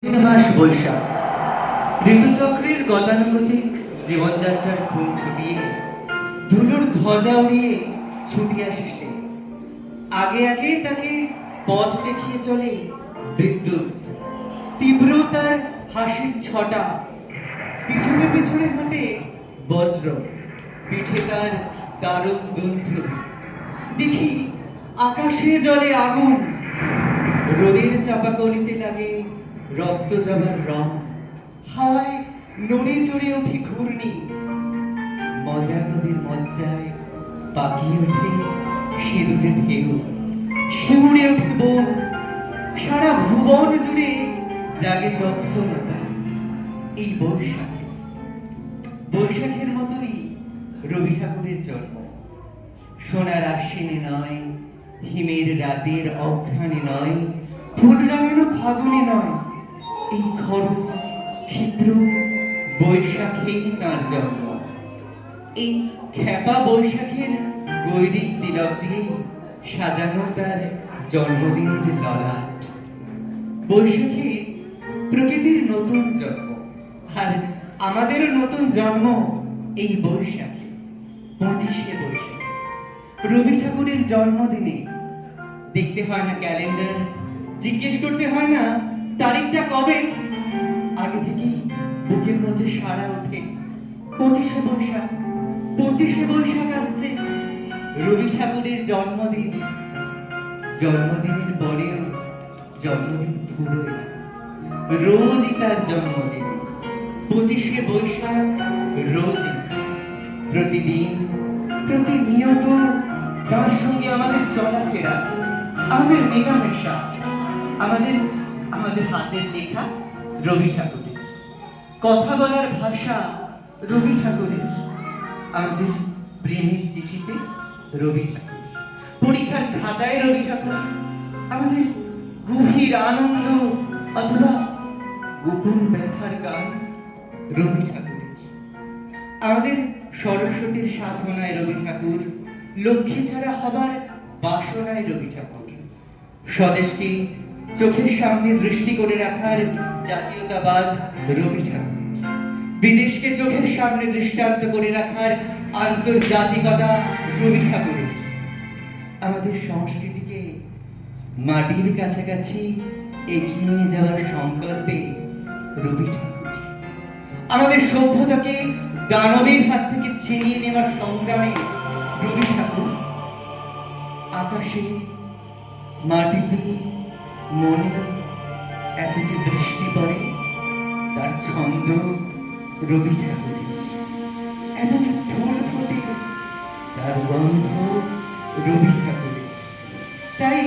মাস বৈশাখ ঋতুচক্রের গতানুগতিক জীবনযাত্রার ঘুম ছুটিয়ে ধুলোর ধ্বজা উড়িয়ে ছুটি আসে সে। আগে আগে তাকে পথ দেখিয়ে চলে বিদ্যুৎ, তীব্র তার হাসির ছটা। পিছনে পিছনে হাঁটে বজ্র, পিঠে তার দারুণ দুন্দ্রবী। দেখি আকাশে জলে আগুন, রোদের চাপাকলিতে লাগে রক্ত জবার রং। হাওয়ায় নড়ে চড়ে ওঠে ঘূর্ণি, মজা নদীর মজ্জায় পাকিয়ে ওঠে সিঁদুরে ঢেউ। শিউরে ওঠে বন, সারা ভুবন জুড়ে জাগে চঞ্চলতা। এই বৈশাখে, বৈশাখের মতোই রবি ঠাকুরের জন্ম। সোনার আশ্বিনে নয়, হিমের রাতের অঘ্রাণে নয়, ফুল রাঙানো ফাগুনে নয়, এই খড় ক্ষিদ্র বৈশাখেই তাঁর জন্ম। এই খ্যাপা বৈশাখের গৈরিক তিলক দিয়ে সাজানো তার জন্মদিনের ললাট। বৈশাখে প্রকৃতির নতুন জন্ম, আর আমাদেরও নতুন জন্ম এই বৈশাখে, 25শে বৈশাখ, রবি ঠাকুরের জন্মদিনে। দেখতে হয় না ক্যালেন্ডার, জিজ্ঞেস করতে হয় না তারিখটা কবে, আগে থেকেই বুকের মধ্যে সাড়া ওঠে 25শে বৈশাখ। 25শে বৈশাখ আসছে, রবি ঠাকুরের জন্মদিন। জন্মদিনের পরেও জন্মদিন ফুরোয় না, রোজই তার জন্মদিন। 25শে বৈশাখ রোজই, প্রতিদিন, প্রতিনিয়ত তার সঙ্গে আমাদের চলাফেরা, আমাদের মেলামেশা, আমাদের আমাদের হাতের লেখা রবি ঠাকুরের, কথা বলার ভাষা রবি ঠাকুরের, আমাদের প্রেমের চিঠিতে রবি ঠাকুর, পরীক্ষার খাতায় রবি ঠাকুর, আমাদের গভীর আনন্দ অথবা গোপন ব্যথার গান রবি ঠাকুরের, আমাদের সরস্বতীর সাধনায় রবি ঠাকুর, লক্ষ্মী ছাড়া হবার বাসনায় রবি ঠাকুর, স্বদেশকে চোখের সামনে দৃষ্টি করে রাখার জাতীয়তাবাদ রবি ঠাকুর, বিদেশকে চোখের সামনে দৃষ্টান্ত করে রাখার আন্তর্জাতিকতা রবি ঠাকুরের, আমাদের সংস্কৃতিকে মাটির কাছাকাছি এগিয়ে নিয়ে যাওয়ার সংকল্পে রবি ঠাকুর, আমাদের সভ্যতাকে দানবের হাত থেকে ছিনিয়ে নেওয়ার সংগ্রামে রবি ঠাকুর, আকাশে মাটিতে মনে এত যে বৃষ্টি পড়ে তার ছন্দ রবি ঠাকুরের, এত যে ফুল ফোটে তার গন্ধ রবি ঠাকুরের। তাই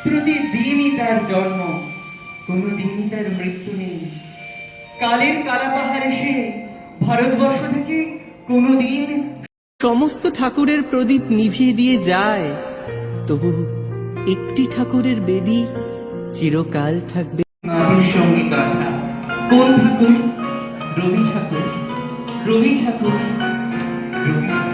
প্রতিদিনই তার জন্ম, কোনোদিনই তার মৃত্যু নেই। কালের কালাপাহাড় এসে ভারতবর্ষ থেকে কোনোদিন সমস্ত ঠাকুরের প্রদীপ নিভিয়ে দিয়ে যায়, তবু একটি ঠাকুরের বেদী চিরকাল থাকবে। মাটির সঙ্গে গাথা কোন ঠাকুর? রবি ঠাকুর, রবি ঠাকুর, রবি ঠাকুর।